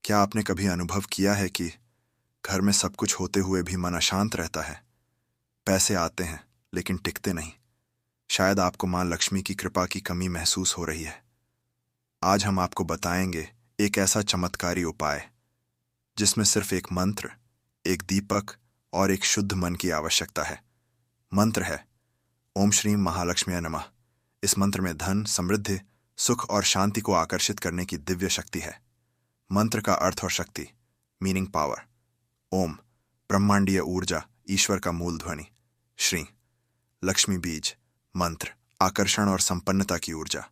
क्या आपने कभी अनुभव किया है कि घर में सब कुछ होते हुए भी मन अशांत रहता है? पैसे आते हैं लेकिन टिकते नहीं। शायद आपको मां लक्ष्मी की कृपा की कमी महसूस हो रही है। आज हम आपको बताएंगे एक ऐसा चमत्कारी उपाय जिसमें सिर्फ एक मंत्र, एक दीपक और एक शुद्ध मन की आवश्यकता है। मंत्र है ओम श्रीम महालक्ष्मी नमः। इस मंत्र में धन, समृद्धि, सुख और शांति को आकर्षित करने की दिव्य शक्ति है। मंत्र का अर्थ और शक्ति, मीनिंग पावर। ओम, ब्रह्मांडीय ऊर्जा, ईश्वर का मूल ध्वनि। श्री, लक्ष्मी बीज, मंत्र, आकर्षण और संपन्नता की ऊर्जा।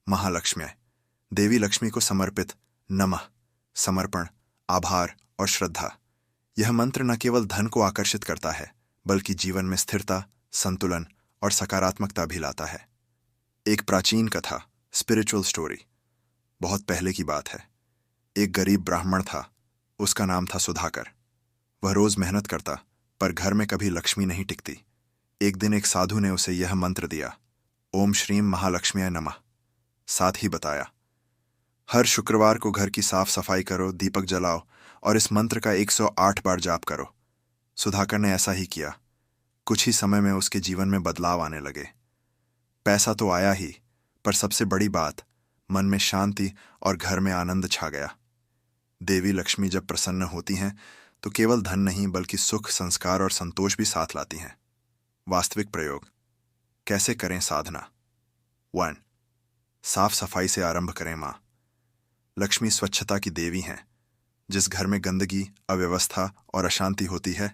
महालक्ष्म्य, देवी लक्ष्मी को समर्पित। नमः, समर्पण, आभार और श्रद्धा। यह मंत्र न केवल धन को आकर्षित करता है बल्कि जीवन में स्थिरता, संतुलन और सकारात्मकता भी लाता है। एक प्राचीन कथा, स्पिरिचुअल स्टोरी। बहुत पहले की बात है। एक गरीब ब्राह्मण था। उसका नाम था सुधाकर। वह रोज मेहनत करता पर घर में कभी लक्ष्मी नहीं टिकती। एक दिन एक साधु ने उसे यह मंत्र दिया, ओम श्रीम महालक्ष्म्याय नमः। साथ ही बताया, हर शुक्रवार को घर की साफ सफाई करो, दीपक जलाओ और इस मंत्र का 108 बार जाप करो। सुधाकर ने ऐसा ही किया। कुछ ही समय में उसके जीवन में बदलाव आने लगे। पैसा तो आया ही, पर सबसे बड़ी बात, मन में शांति और घर में आनंद छा गया। देवी लक्ष्मी जब प्रसन्न होती हैं तो केवल धन नहीं बल्कि सुख, संस्कार और संतोष भी साथ लाती हैं। वास्तविक प्रयोग। कैसे करें साधना? 1. साफ सफाई से आरंभ करें। मां लक्ष्मी स्वच्छता की देवी हैं। जिस घर में गंदगी, अव्यवस्था और अशांति होती है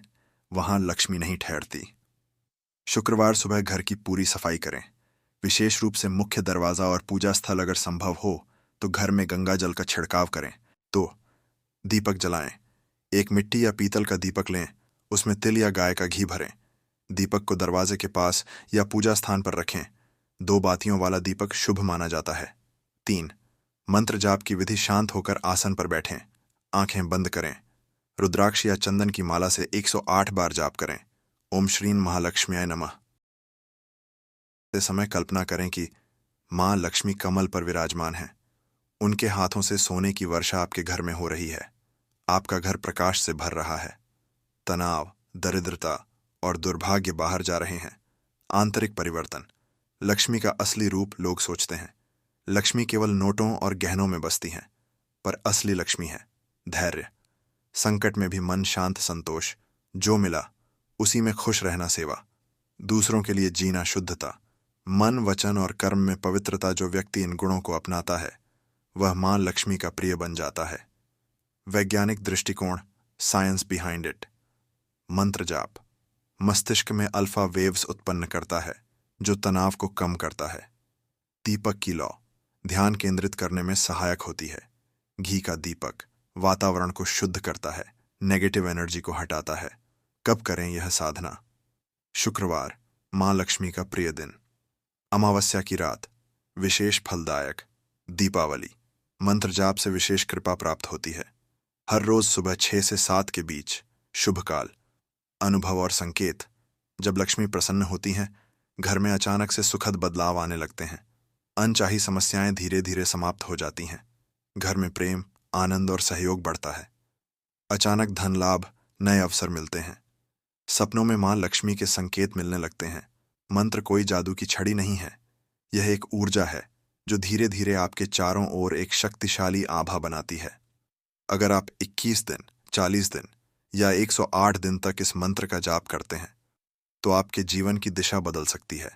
वहां लक्ष्मी नहीं ठहरती। शुक्रवार सुबह घर की पूरी सफाई करें। विशेष रूप से मुख्य दरवाजा और पूजा स्थल अगर संभव हो तो घर में गंगा जल का छिड़काव करें। 2. दीपक जलाएं। एक मिट्टी या पीतल का दीपक लें, उसमें तिल या गाय का घी भरें। दीपक को दरवाजे के पास या पूजा स्थान पर रखें। 2 बातियों वाला दीपक शुभ माना जाता है। 3. मंत्र जाप की विधि, शांत होकर आसन पर बैठें, आंखें बंद करें। रुद्राक्ष या चंदन की माला से 108 बार जाप करें। ओम श्रीम महालक्ष्म्याय नमः। इस समय कल्पना करें कि मां लक्ष्मी कमल पर विराजमान है। उनके हाथों से सोने की वर्षा आपके घर में हो रही है। आपका घर प्रकाश से भर रहा है। तनाव, दरिद्रता और दुर्भाग्य बाहर जा रहे हैं। आंतरिक परिवर्तन। लक्ष्मी का असली रूप लोग सोचते हैं। लक्ष्मी केवल नोटों और गहनों में बसती हैं, पर असली लक्ष्मी है धैर्य। संकट में भी मन शांत, संतोष। जो मिला उसी में खुश रहना, सेवा। दूसरों के लिए जीना, शुद्धता। मन, वचन और कर्म में पवित्रता। जो व्यक्ति इन गुणों को अपनाता है वह मां लक्ष्मी का प्रिय बन जाता है। वैज्ञानिक दृष्टिकोण, साइंस बिहाइंड इट। मंत्र जाप मस्तिष्क में अल्फा वेव्स उत्पन्न करता है जो तनाव को कम करता है। दीपक की लौ ध्यान केंद्रित करने में सहायक होती है। घी का दीपक वातावरण को शुद्ध करता है, नेगेटिव एनर्जी को हटाता है। कब करें यह साधना? शुक्रवार, मां लक्ष्मी का प्रिय दिन। अमावस्या की रात, विशेष फलदायक। दीपावली, मंत्र जाप से विशेष कृपा प्राप्त होती है। हर रोज सुबह 6 से 7 के बीच, शुभ काल। अनुभव और संकेत, जब लक्ष्मी प्रसन्न होती हैं घर में अचानक से सुखद बदलाव आने लगते हैं। अनचाही समस्याएं धीरे धीरे समाप्त हो जाती हैं। घर में प्रेम, आनंद और सहयोग बढ़ता है। अचानक धन लाभ, नए अवसर मिलते हैं। सपनों में मां लक्ष्मी के संकेत मिलने लगते हैं। मंत्र कोई जादू की छड़ी नहीं है, यह एक ऊर्जा है जो धीरे धीरे आपके चारों ओर एक शक्तिशाली आभा बनाती है। अगर आप 21 दिन, 40 दिन या 108 दिन तक इस मंत्र का जाप करते हैं तो आपके जीवन की दिशा बदल सकती है।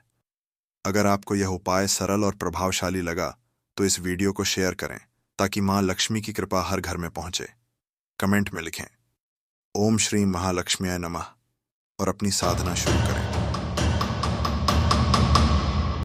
अगर आपको यह उपाय सरल और प्रभावशाली लगा तो इस वीडियो को शेयर करें ताकि मां लक्ष्मी की कृपा हर घर में पहुंचे। कमेंट में लिखें ओम श्री महालक्ष्म्याय नमः और अपनी साधना शुरू करें।